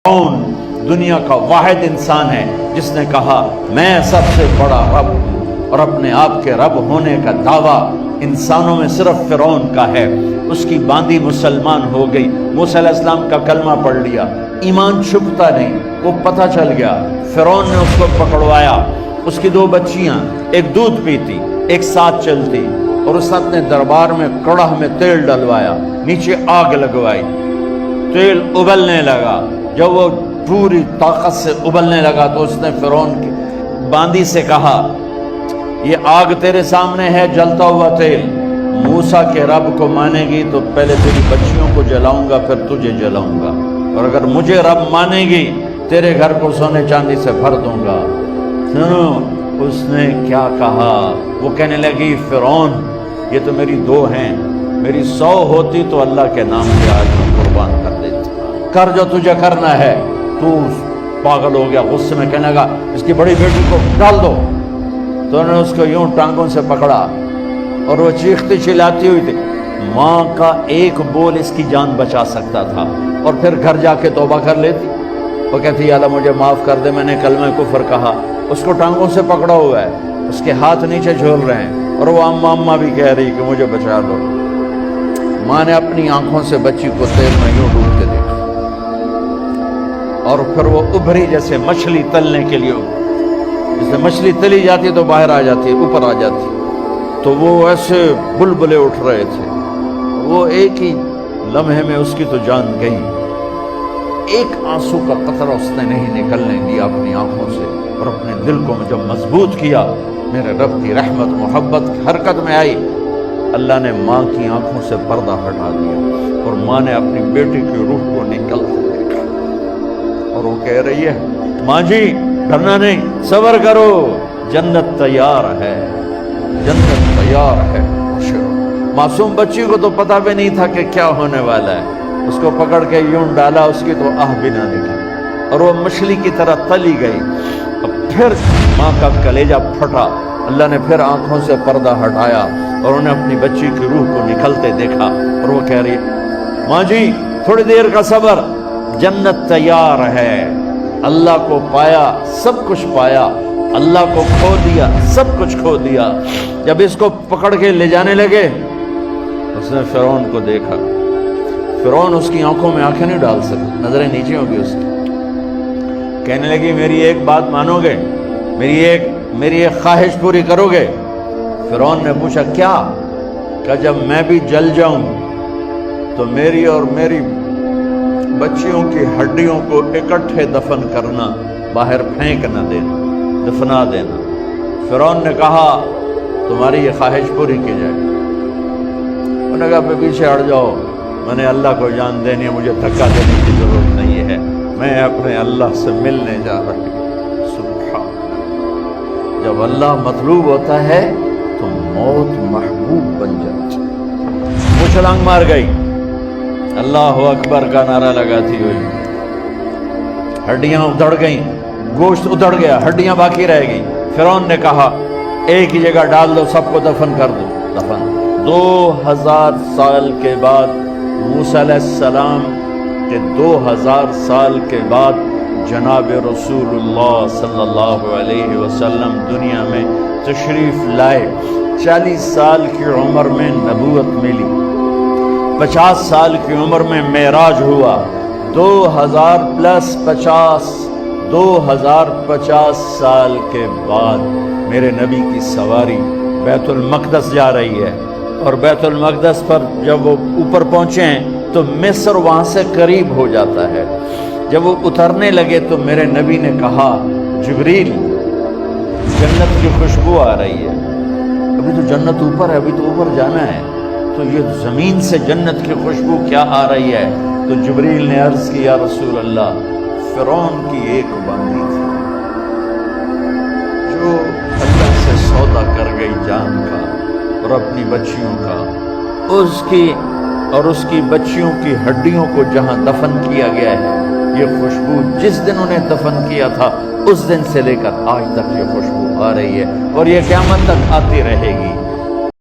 فرعون دنیا کا واحد انسان ہے جس نے کہا میں سب سے بڑا رب ہوں، اور اپنے آپ کے رب ہونے کا دعویٰ انسانوں میں صرف فرعون کا ہے۔ اس کی باندی مسلمان ہو گئی، موسیٰ علیہ السلام کا کلمہ پڑھ لیا، ایمان چھپتا نہیں، وہ پتہ چل گیا۔ فرعون نے اس کو پکڑوایا، اس کی 2 بچیاں، ایک دودھ پیتی ایک ساتھ چلتی، اور اس نے اپنے دربار میں کڑاہ میں تیل ڈلوایا، نیچے آگ لگوائی، تیل ابلنے لگا۔ جب وہ پوری طاقت سے ابلنے لگا تو اس نے فرعون کی باندی سے کہا یہ آگ تیرے سامنے ہے، جلتا ہوا تیل، موسیٰ کے رب کو مانے گی تو پہلے تیری بچیوں کو جلاؤں گا پھر تجھے جلاؤں گا، اور اگر مجھے رب مانے گی تیرے گھر کو سونے چاندی سے بھر دوں گا۔ سنو اس نے کیا کہا، وہ کہنے لگی فرعون یہ تو میری 2 ہیں، میری 100 ہوتی تو اللہ کے نام سے آج میں قربان کر دیتی، کر جو تجھے کرنا ہے۔ تو پاگل ہو گیا، غصے میں کہنے لگا اس کی بڑی بیٹی کو ڈال دو۔ تو انہوں نے اس کو یوں ٹانگوں سے پکڑا اور وہ چیختی چلاتی ہوئی تھی، ماں کا ایک بول اس کی جان بچا سکتا تھا، اور پھر گھر جا کے توبہ کر لیتی۔ وہ کہتی اللہ مجھے معاف کر دے، میں نے کلمہ کفر کہا۔ اس کو ٹانگوں سے پکڑا ہوا ہے، اس کے ہاتھ نیچے جھول رہے ہیں، اور وہ اماں بھی کہہ رہی کہ مجھے بچا لو۔ ماں نے اپنی آنکھوں سے بچی کو تیل میں یوں ڈوب کے دیکھا، اور پھر وہ ابھری جیسے مچھلی تلنے کے لیے، جیسے مچھلی تلی جاتی تو باہر آ جاتی، اوپر آ جاتی، تو وہ ایسے بلبلے اٹھ رہے تھے۔ وہ ایک ہی لمحے میں اس کی تو جان گئی، ایک آنسو کا قطرہ اس نے نہیں نکلنے دیا اپنی آنکھوں سے، اور اپنے دل کو جب مضبوط کیا، میرے رب کی رحمت محبت حرکت میں آئی۔ اللہ نے ماں کی آنکھوں سے پردہ ہٹا دیا، اور ماں نے اپنی بیٹی کی روح کو نکلتے دیکھا، اور وہ کہہ رہی ہے ماں جی ڈرنا نہیں، صبر کرو، جنت تیار ہے، جنت تیار ہے۔ معصوم بچی کو تو پتہ بھی نہیں تھا کہ کیا ہونے والا ہے، اس کو پکڑ کے یوں ڈالا، اس کی تو آہ بھی نہ نکلی، اور وہ مچھلی کی طرح تلی گئی۔ اب پھر ماں کا کلیجہ پھٹا، اللہ نے پھر آنکھوں سے پردہ ہٹایا، اور انہیں اپنی بچی کی روح کو نکلتے دیکھا، اور وہ کہہ رہی ہے ماں جی تھوڑی دیر کا صبر، جنت تیار ہے۔ اللہ کو پایا سب کچھ پایا، اللہ کو کھو دیا سب کچھ کھو دیا۔ جب اس کو پکڑ کے لے جانے لگے، اس نے فرعون کو دیکھا، فرعون اس کی آنکھوں میں آنکھیں نہیں ڈال سکتا، نظریں نیچے ہوگی اس کی۔ کہنے لگی میری ایک بات مانو گے، میری ایک خواہش پوری کرو گے؟ فرعون نے پوچھا کیا؟ کہ جب میں بھی جل جاؤں تو میری اور میری بچیوں کی ہڈیوں کو اکٹھے دفن کرنا، باہر پھینک نہ دینا، دفنا دینا۔ فرعون نے کہا تمہاری یہ خواہش پوری کی جائے۔ انہوں نے کہا پیچھے ہٹ جاؤ، میں نے اللہ کو جان دینی ہے، مجھے دھکا دینے کی ضرورت نہیں ہے، میں اپنے اللہ سے ملنے جا رہی ہوں۔ سبحان اللہ، جب اللہ مطلوب ہوتا ہے تو موت محبوب بن جاتی۔ وہ چھلانگ مار گئی، اللہ اکبر کا نعرہ لگاتی ہوئی، ہڈیاں ادھڑ گئیں، گوشت ادھڑ گیا، ہڈیاں باقی رہ گئیں۔ فرعون نے کہا ایک ہی جگہ ڈال دو، سب کو دفن کر دو۔ دفن 2000 سال کے بعد، موسیٰ علیہ السلام کے 2000 سال کے بعد جناب رسول اللہ صلی اللہ علیہ وسلم دنیا میں تشریف لائے۔ 40 سال کی عمر میں نبوت ملی، 50 سال کی عمر میں معراج ہوا، 2050 سال کے بعد میرے نبی کی سواری بیت المقدس جا رہی ہے، اور بیت المقدس پر جب وہ اوپر پہنچے ہیں تو مصر وہاں سے قریب ہو جاتا ہے۔ جب وہ اترنے لگے تو میرے نبی نے کہا جبریل جنت کی خوشبو آ رہی ہے، ابھی تو جنت اوپر ہے، ابھی تو اوپر جانا ہے، تو یہ زمین سے جنت کی خوشبو کیا آ رہی ہے؟ تو جبریل نے عرض کی یا رسول اللہ فرعون کی ایک باندی تھی جو اللہ سے سودا کر گئی جان کا اور اپنی بچیوں کا، اس کی بچیوں کی ہڈیوں کو جہاں دفن کیا گیا ہے، یہ خوشبو جس دن انہیں دفن کیا تھا اس دن سے لے کر آج تک یہ خوشبو آ رہی ہے، اور یہ قیامت تک آتی رہے گی۔